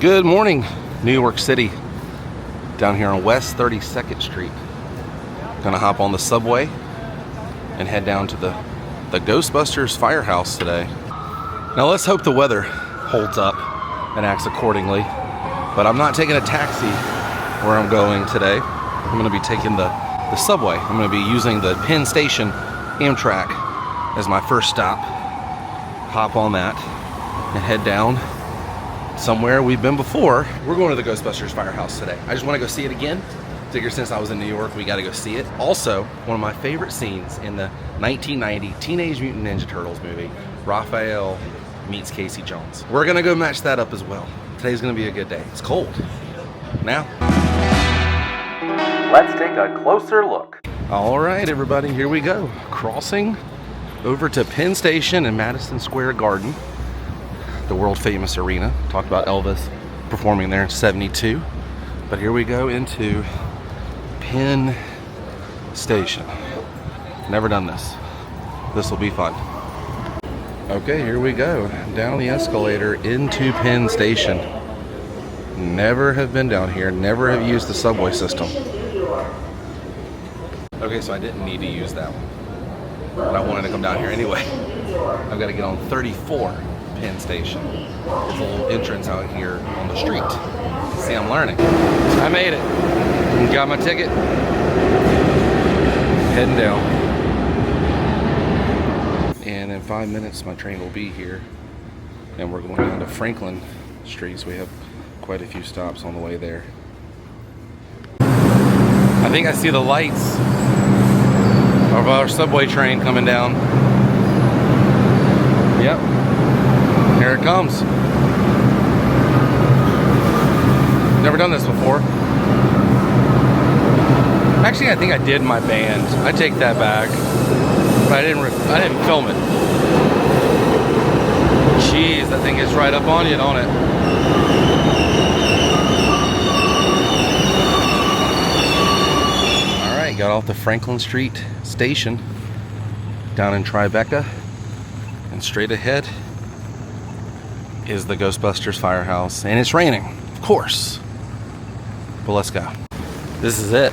Good morning, New York City. Down here on West 32nd Street. Gonna hop on the subway and head down to the Ghostbusters firehouse today. Now let's hope the weather holds up and acts accordingly. But I'm not taking a taxi where I'm going today. I'm gonna be taking the subway. I'm gonna be using the Penn Station Amtrak as my first stop. Hop on that and head down somewhere we've been before. We're going to the Ghostbusters firehouse today. I just want to go see it again. Figure since I was in New York, we got to go see it. Also, one of my favorite scenes in the 1990 Teenage Mutant Ninja Turtles movie, Raphael meets Casey Jones. We're gonna go match that up as well. Today's gonna be a good day. It's cold. Now, let's take a closer look. All right, everybody, here we go. Crossing over to Penn Station and Madison Square Garden, the world famous arena. Talked about Elvis performing there in '72. But here we go into Penn Station. Never done this. This will be fun. Okay, here we go. Down the escalator into Penn Station. Never have been down here. Never have used the subway system. Okay, so I didn't need to use that one. But I wanted to come down here anyway. I've got to get on 34 Penn Station. There's a little entrance out here on the street. See, I'm learning. I made it. Got my ticket. Heading down. And in 5 minutes, my train will be here. And we're going down to Franklin Street, so we have quite a few stops on the way there. I think I see the lights of our subway train coming down. Yep. Here it comes. Never done this before. Actually, I think I did my band. I take that back. But I didn't film it. Jeez, that thing gets right up on you, don't it? All right, got off the Franklin Street station down in Tribeca, and straight ahead is the Ghostbusters firehouse, and it's raining, of course. But let's go. This is it.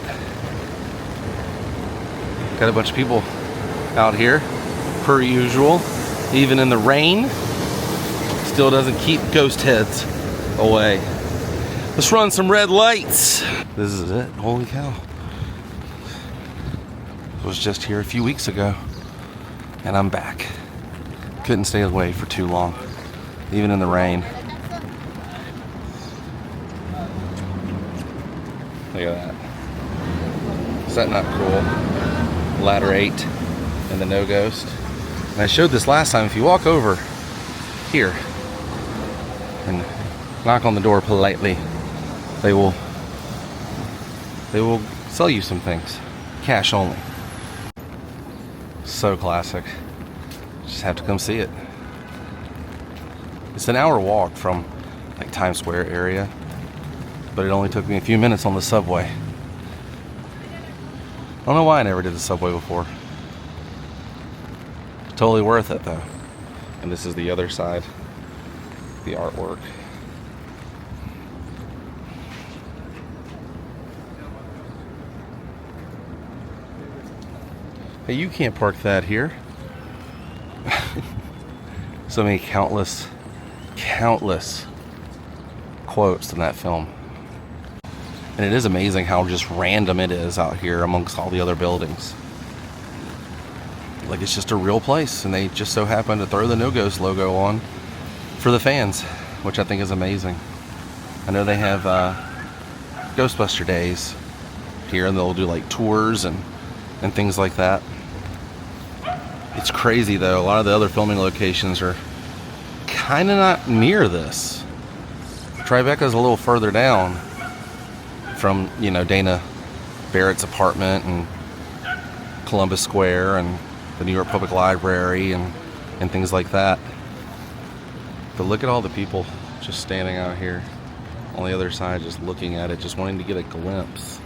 Got a bunch of people out here, per usual. Even in the rain, still doesn't keep ghost heads away. Let's run some red lights. This is it. Holy cow. I was just here a few weeks ago, and I'm back. Couldn't stay away for too long, even in the rain. Look at that. Is that not cool? Ladder 8 and the no ghost. And I showed this last time. If you walk over here and knock on the door politely, they will sell you some things. Cash only. So classic. Just have to come see it. It's an hour walk from like Times Square area, but it only took me a few minutes on the subway. I don't know why I never did the subway before. Totally worth it though. And this is the other side, the artwork. Hey, you can't park that here. So many countless quotes in that film. And it is amazing how just random it is out here amongst all the other buildings. Like it's just a real place, and they just so happen to throw the No Ghost logo on for the fans, which I think is amazing. I know they have Ghostbuster days here, and they'll do like tours and things like that. It's crazy though, a lot of the other filming locations are kind of not near this. Tribeca's a little further down from, you know, Dana Barrett's apartment and Columbus Square and the New York Public Library and things like that. But look at all the people just standing out here on the other side, just looking at it, just wanting to get a glimpse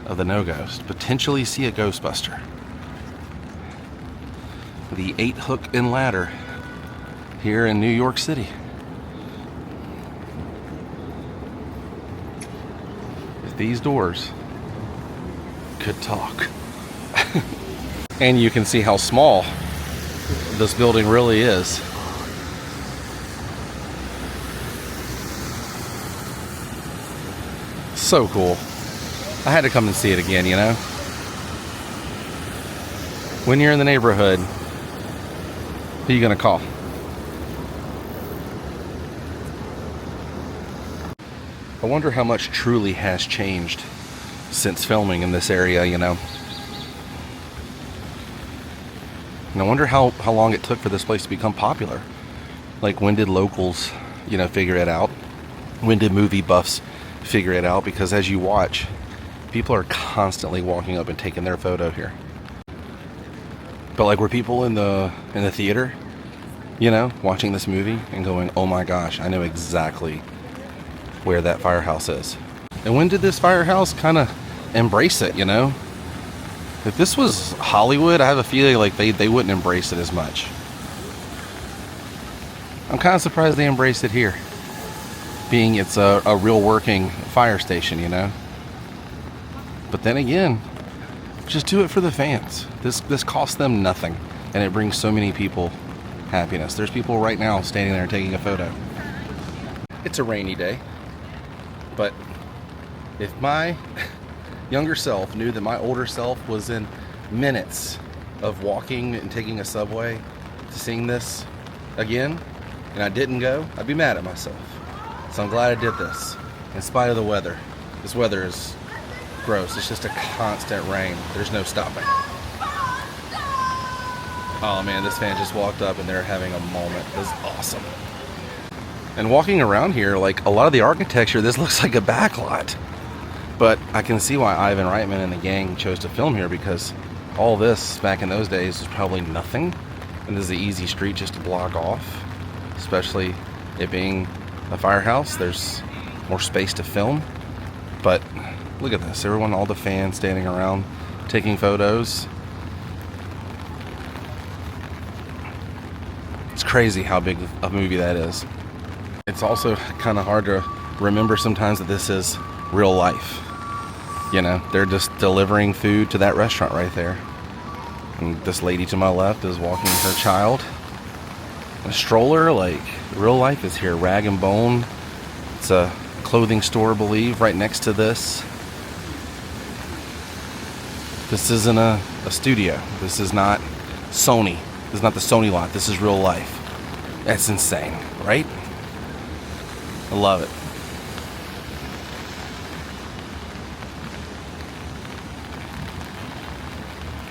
of the No Ghost, potentially see a Ghostbuster. The 8 hook and ladder here in New York City. if these doors could talk. And you can see how small this building really is. So cool. I had to come and see it again, you know? When you're in the neighborhood, who are you gonna call? I wonder how much truly has changed since filming in this area, you know? And I wonder how long it took for this place to become popular. Like, when did locals, you know, figure it out? When did movie buffs figure it out? Because as you watch, people are constantly walking up and taking their photo here. But like, were people in the theater, you know, watching this movie and going, oh my gosh, I know exactly where that firehouse is. And when did this firehouse kind of embrace it, you know? If this was Hollywood, I have a feeling like they wouldn't embrace it as much. I'm kind of surprised they embraced it here, being it's a real working fire station, you know? But then again, just do it for the fans. This costs them nothing, and it brings so many people happiness. There's people right now standing there taking a photo. It's a rainy day, but if my younger self knew that my older self was in minutes of walking and taking a subway to seeing this again, and I didn't go, I'd be mad at myself. So I'm glad I did this, in spite of the weather. This weather is gross. It's just a constant rain. There's no stopping. Oh man, this fan just walked up and they're having a moment. This is awesome. And walking around here, like, a lot of the architecture, this looks like a backlot. But I can see why Ivan Reitman and the gang chose to film here, because all this back in those days was probably nothing. And this is an easy street just to block off, especially it being a firehouse. There's more space to film. But look at this, everyone, all the fans standing around taking photos. It's crazy how big a movie that is. It's also kind of hard to remember sometimes that this is real life. You know, they're just delivering food to that restaurant right there. And this lady to my left is walking her child. A stroller, like, real life is here. Rag and Bone. It's a clothing store, I believe, right next to this. This isn't a studio. This is not Sony. This is not the Sony lot. This is real life. That's insane, right? I love it.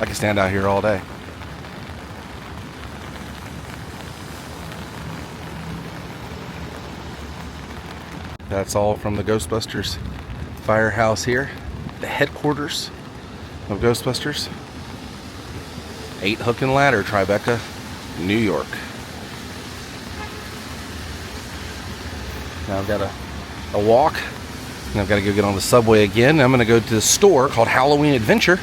I can stand out here all day. That's all from the Ghostbusters firehouse here, the headquarters of Ghostbusters. 8 Hook and Ladder, Tribeca, New York. Now I've got a walk, and I've got to go get on the subway again. I'm going to go to the store called Halloween Adventure.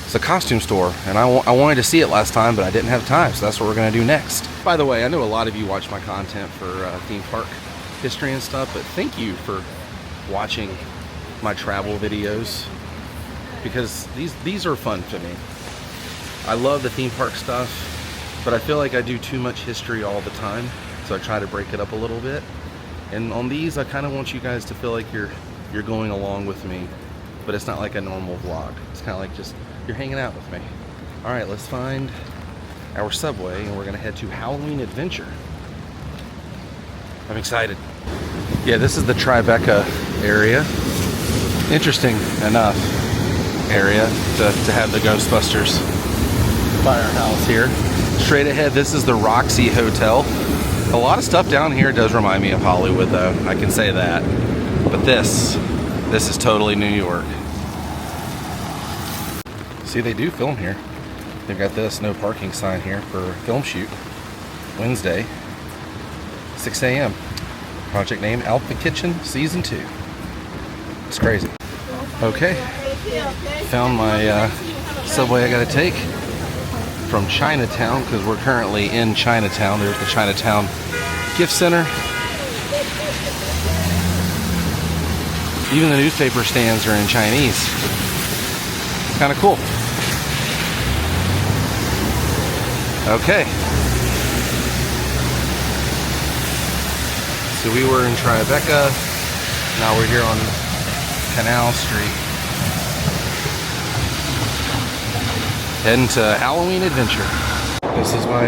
It's a costume store, and I wanted to see it last time, but I didn't have time, so that's what we're going to do next. By the way, I know a lot of you watch my content for theme park history and stuff, but thank you for watching my travel videos, because these are fun to me. I love the theme park stuff, but I feel like I do too much history all the time, so I try to break it up a little bit. And on these, I kind of want you guys to feel like you're going along with me, but it's not like a normal vlog. It's kind of like just you're hanging out with me. All right, let's find our subway, and we're gonna head to Halloween Adventure. I'm excited. Yeah, this is the Tribeca area. Interesting enough area to have the Ghostbusters firehouse here. Straight ahead, this is the Roxy Hotel. A lot of stuff down here does remind me of Hollywood, though. I can say that. But this is totally New York. See, they do film here. They've got this no parking sign here for film shoot. Wednesday, 6 a.m. Project name, Alpha Kitchen, Season 2. It's crazy. Okay, found my subway I gotta take from Chinatown, because we're currently in Chinatown. There's the Chinatown Gift Center. Even the newspaper stands are in Chinese. Kind of cool. Okay. So we were in Tribeca. Now we're here on Canal Street. Heading to Halloween Adventure. This is my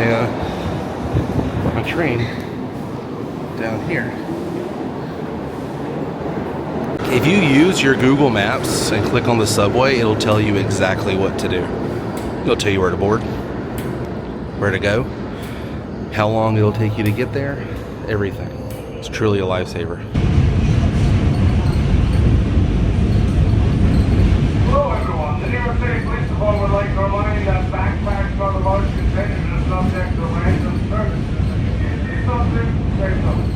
train down here. If you use your Google Maps and click on the subway, it'll tell you exactly what to do. It'll tell you where to board, where to go, how long it'll take you to get there, everything. It's truly a lifesaver. Hello everyone, the New York City Police Department would like to remind you that backpacks are the large containers and are subject to random services. If you see something, say something.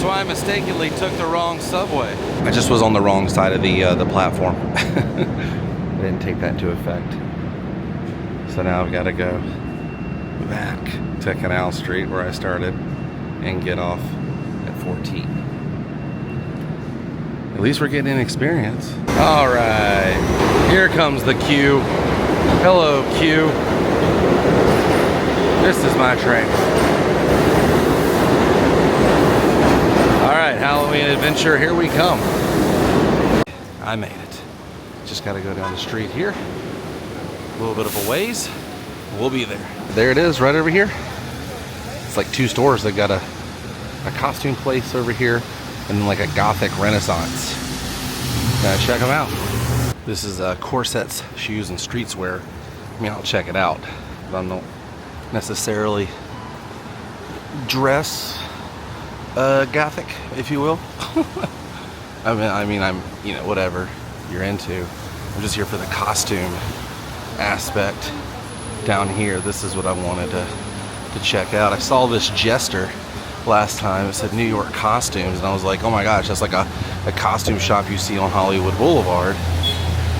I mistakenly took the wrong subway. I just was on the wrong side of the platform. I didn't take that into effect. So now I've got to go back to Canal Street where I started and get off at 14. At least we're getting an experience. All right, here comes the queue. Hello, queue. This is my train. Alright, Halloween Adventure, here we come. I made it. Just gotta go down the street here. A little bit of a ways. We'll be there. There it is, right over here. It's like two stores. They've got a costume place over here and then like a gothic renaissance. Gotta check them out. This is Corsets, Shoes, and Streetswear. I mean, I'll check it out, but I don't necessarily dress gothic, if you will. I mean, I'm, you know, whatever you're into. I'm just here for the costume aspect down here. This is what I wanted to check out. I saw this Jester last time. It said New York Costumes, and I was like, oh my gosh, that's like a costume shop you see on Hollywood Boulevard.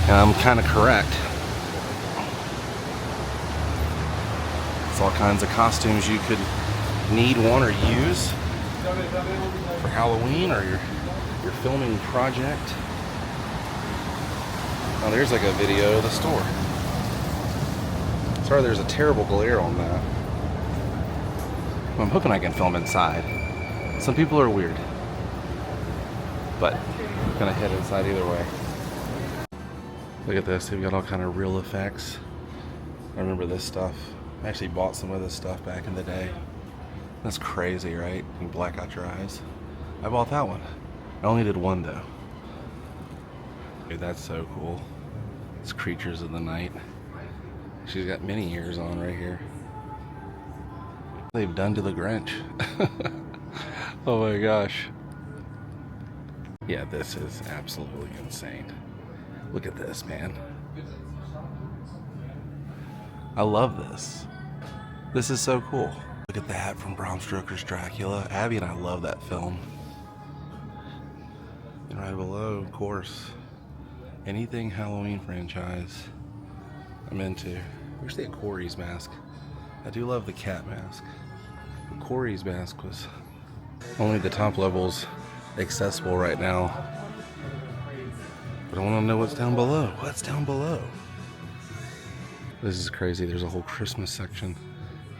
And I'm kind of correct. It's all kinds of costumes you could need, want, or use for Halloween or your filming project. Oh, there's like a video of the store. Sorry, there's a terrible glare on that. Well, I'm hoping I can film inside. Some people are weird, but I'm gonna head inside either way. Look at this, they've got all kind of real effects. I remember this stuff. I actually bought some of this stuff back in the day. That's crazy, right? You can black out your eyes. I bought that one. I only did one though. Dude, that's so cool. It's Creatures of the Night. She's got mini ears on right here. They've done to the Grinch. Oh my gosh. Yeah, this is absolutely insane. Look at this, man. I love this. This is so cool. Look at that from Bram Stoker's Dracula. Abby and I love that film. And right below, of course, anything Halloween franchise I'm into. I wish they had Corey's mask. I do love the cat mask. But Corey's mask was only the top levels accessible right now. But I want to know what's down below. What's down below? This is crazy. There's a whole Christmas section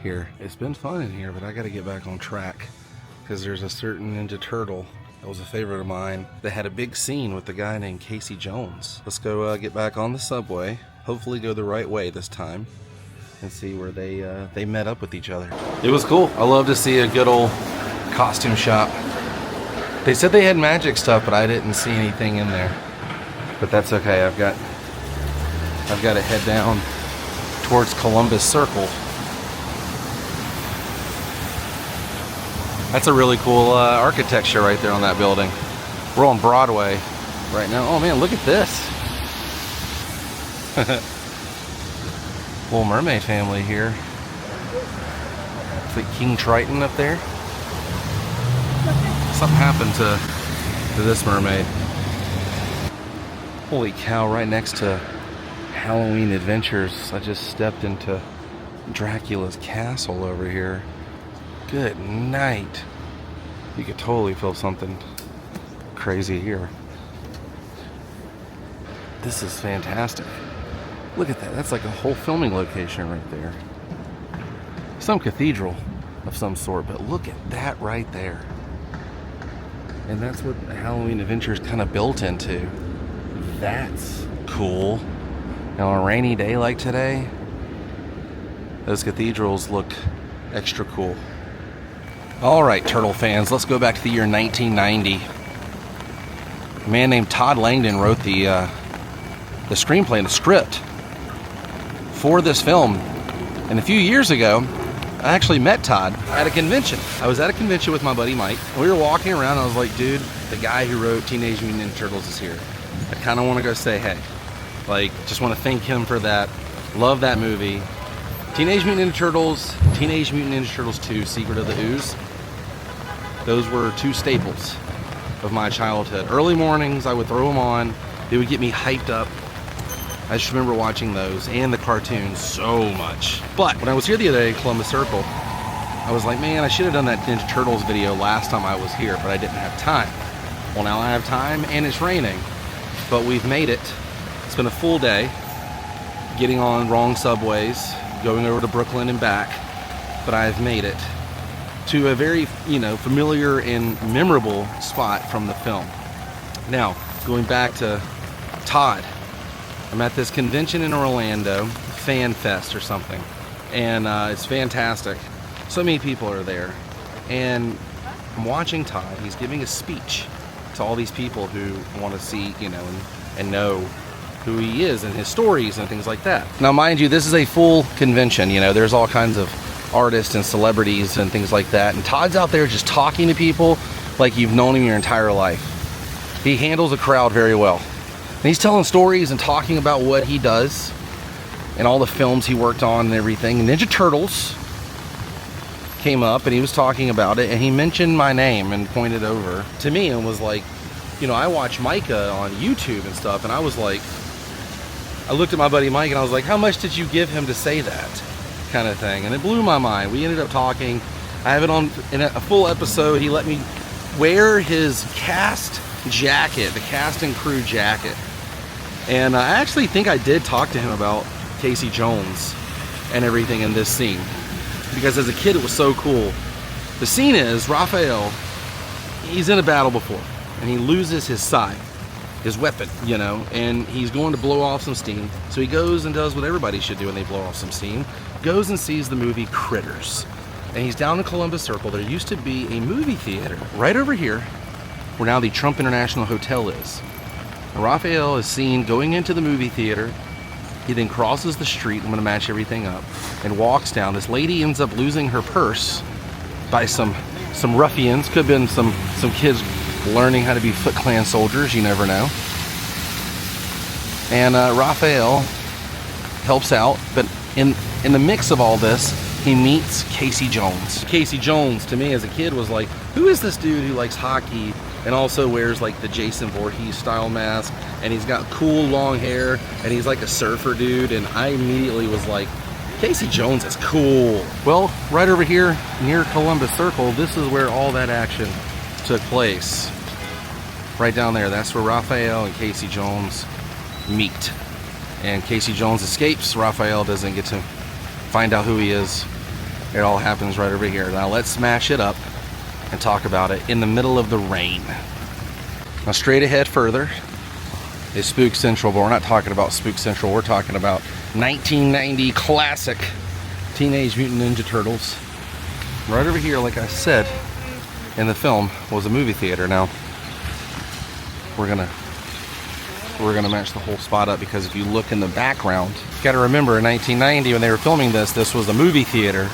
here. It's been fun in here, but I got to get back on track because there's a certain Ninja Turtle that was a favorite of mine that had a big scene with the guy named Casey Jones. Let's go get back on the subway hopefully go the right way this time and see where they met up with each other. It was cool. I love to see a good old costume shop. They said they had magic stuff, but I didn't see anything in there. But that's okay. I've got to head down towards Columbus Circle. That's a really cool architecture right there on that building. We're on Broadway right now. Oh man, look at this. Little mermaid family here. It's like King Triton up there. Something happened to this mermaid. Holy cow, right next to Halloween Adventures, I just stepped into Dracula's castle over here. Good night. You could totally feel something crazy here. This is fantastic. Look at that. That's like a whole filming location right there. Some cathedral of some sort, but look at that right there. And that's what Halloween Adventures kind of built into. That's cool. Now on a rainy day like today, those cathedrals look extra cool. All right, Turtle fans, let's go back to the year 1990. A man named Todd Langdon wrote the screenplay and the script for this film. And a few years ago, I actually met Todd at a convention. I was at a convention with my buddy Mike, and we were walking around. I was like, dude, the guy who wrote Teenage Mutant Ninja Turtles is here. I kind of want to go say hey. Like, just want to thank him for that. Love that movie. Teenage Mutant Ninja Turtles, Teenage Mutant Ninja Turtles 2, Secret of the Ooze. Those were two staples of my childhood. Early mornings, I would throw them on. They would get me hyped up. I just remember watching those and the cartoons so much. But when I was here the other day in Columbus Circle, I was like, man, I should have done that Ninja Turtles video last time I was here, but I didn't have time. Well, now I have time and it's raining, but we've made it. It's been a full day getting on wrong subways, going over to Brooklyn and back, but I've made it to a very, familiar and memorable spot from the film. Now, going back to Todd, I'm at this convention in Orlando, Fan Fest or something, and it's fantastic. So many people are there, and I'm watching Todd. He's giving a speech to all these people who want to see, and know who he is and his stories and things like that. Now, mind you, this is a full convention. There's all kinds of artists and celebrities and things like that, and Todd's out there just talking to people like you've known him your entire life. He handles a crowd very well. And he's telling stories and talking about what he does and all the films he worked on and everything. And Ninja Turtles came up and he was talking about it, and he mentioned my name and pointed over to me and was like, I watch Micah on YouTube and stuff, and I was like, I looked at my buddy Mike and I was like, how much did you give him to say that? Kind of thing. And it blew my mind. We ended up talking. I have it on in a full episode. He let me wear his cast jacket, the cast and crew jacket. And I actually think I did talk to him about Casey Jones and everything in this scene, because as a kid it was so cool. The scene is Raphael, he's in a battle before and he loses his scythe, his weapon, and he's going to blow off some steam. So he goes and does what everybody should do when they blow off some steam, goes and sees the movie Critters. And he's down in Columbus Circle. There used to be a movie theater right over here where now the Trump International Hotel is. Raphael is seen going into the movie theater. He then crosses the street, I'm going to match everything up, and walks down. This lady ends up losing her purse by some ruffians. Could have been some kids learning how to be Foot Clan soldiers, you never know. And Raphael helps out, but in the mix of all this, he meets Casey Jones. Casey Jones, to me as a kid, was like, who is this dude who likes hockey and also wears like the Jason Voorhees style mask, and he's got cool long hair, and he's like a surfer dude? And I immediately was like, Casey Jones is cool. Well, right over here near Columbus Circle, this is where all that action took place. Right down there, that's where Raphael and Casey Jones meet. And Casey Jones escapes. Raphael doesn't get to find out who he is. It all happens right over here. Now let's smash it up and talk about it in the middle of the rain. Now straight ahead further, is Spook Central, but we're not talking about Spook Central. We're talking about 1990 classic Teenage Mutant Ninja Turtles. Right over here, like I said in the film, was a movie theater. Now we're gonna match the whole spot up, because if you look in the background, you got to remember in 1990 when they were filming this was a movie theater.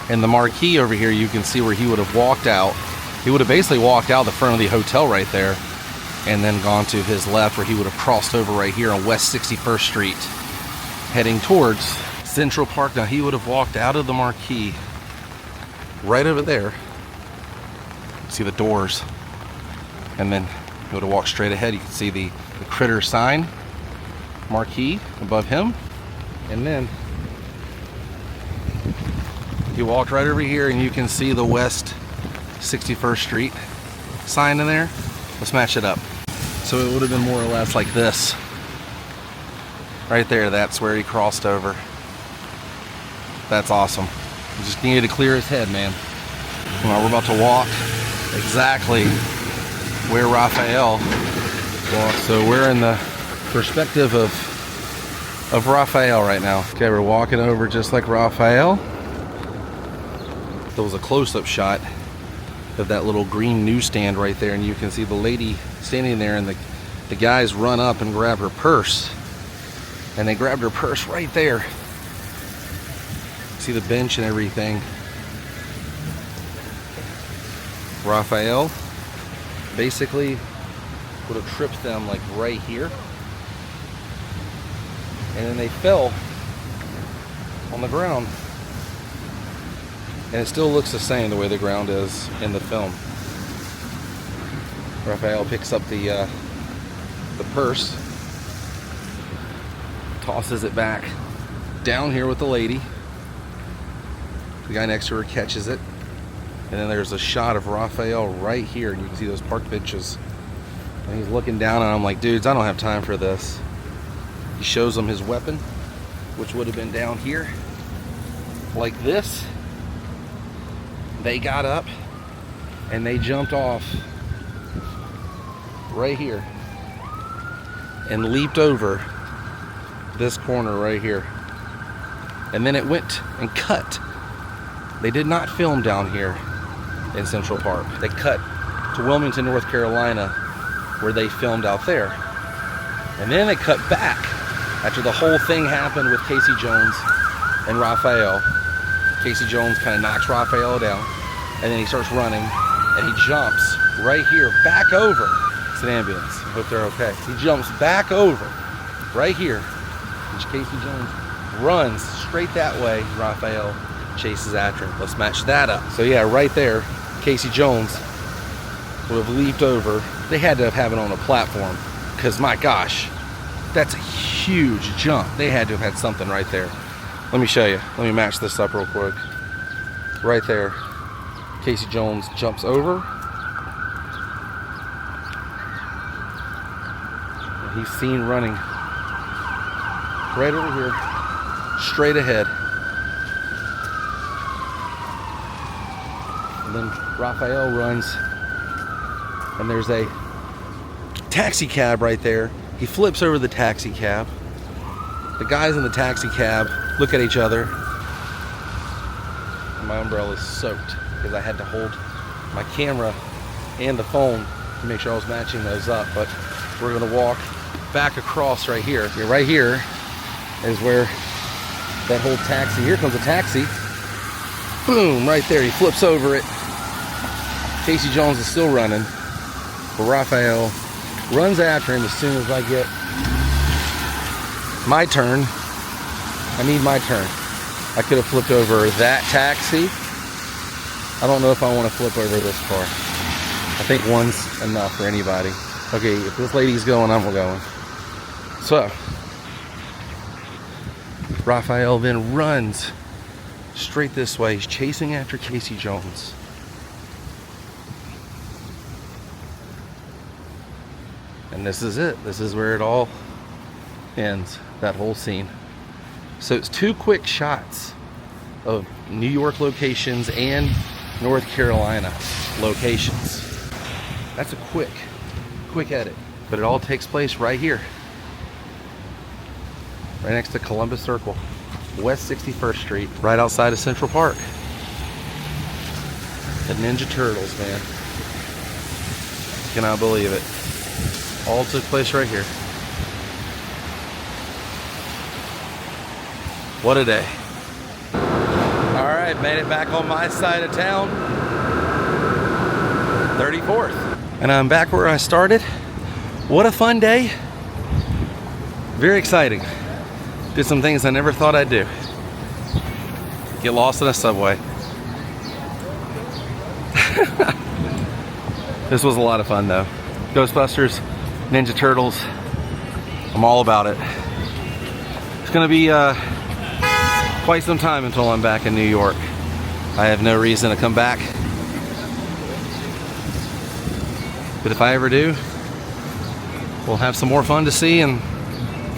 And the marquee over here, you can see where he would have walked out. He would have basically walked out the front of the hotel right there, and then gone to his left, where he would have crossed over right here on West 61st Street, heading towards Central Park. Now he would have walked out of the marquee right over there. See the doors, and then he would have walked straight ahead. You can see the Critter sign marquee above him, and then he walked right over here, and you can see the West 61st Street sign in there. Let's match it up. So it would have been more or less like this. Right there, that's where he crossed over. That's awesome. He just needed to clear his head, man. Well, we're about to walk exactly where Raphael walked. So we're in the perspective of Raphael right now. Okay, we're walking over just like Raphael. There was a close-up shot of that little green newsstand right there, and you can see the lady standing there, and the guys run up and grab her purse, and they grabbed her purse right there. See the bench and everything. Raphael basically would have tripped them like right here, and then they fell on the ground. And it still looks the same the way the ground is in the film. Raphael picks up the purse, tosses it back down here with the lady. The guy next to her catches it. And then there's a shot of Raphael right here, and you can see those park benches. And he's looking down, and I'm like, dudes, I don't have time for this. He shows them his weapon, which would have been down here, like this. They got up and they jumped off right here and leaped over this corner right here. And then it went and cut. They did not film down here in Central Park. They cut to Wilmington, North Carolina, where they filmed out there. And then they cut back after the whole thing happened with Casey Jones and Raphael. Casey Jones kind of knocks Raphael down, and then he starts running, and he jumps right here, back over. It's an ambulance. I hope they're okay. He jumps back over, right here, and Casey Jones runs straight that way. Raphael chases after him. Let's match that up. So yeah, right there, Casey Jones would have leaped over. They had to have it on a platform, because my gosh, that's a huge jump. They had to have had something right there. Let me show you. Let me match this up real quick. Right there, Casey Jones jumps over. And he's seen running right over here, straight ahead. And then Raphael runs, and there's a taxi cab right there. He flips over the taxi cab. The guys in the taxi cab look at each other. My umbrella is soaked because I had to hold my camera and the phone to make sure I was matching those up. But we're gonna walk back across right here. Right here is where that whole taxi, here comes a taxi. Boom, right there, he flips over it. Casey Jones is still running, but Raphael runs after him as soon as I get my turn. I need my turn. I could have flipped over that taxi. I don't know if I want to flip over this car. I think one's enough for anybody. Okay, if this lady's going, I'm going. So, Raphael then runs straight this way. He's chasing after Casey Jones. And this is it. This is where it all ends, that whole scene. So it's two quick shots of New York locations and North Carolina locations. That's a quick edit. But it all takes place right here. Right next to Columbus Circle. West 61st Street. Right outside of Central Park. The Ninja Turtles, man. Cannot believe it. All took place right here. What a day. Alright, made it back on my side of town. 34th. And I'm back where I started. What a fun day. Very exciting. Did some things I never thought I'd do. Get lost in a subway. This was a lot of fun though. Ghostbusters, Ninja Turtles, I'm all about it. It's gonna be quite some time until I'm back in New York. I have no reason to come back. But if I ever do, we'll have some more fun to see and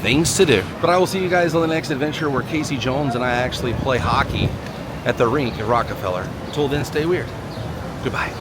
things to do. But I will see you guys on the next adventure where Casey Jones and I actually play hockey at the rink at Rockefeller. Until then, stay weird. Goodbye.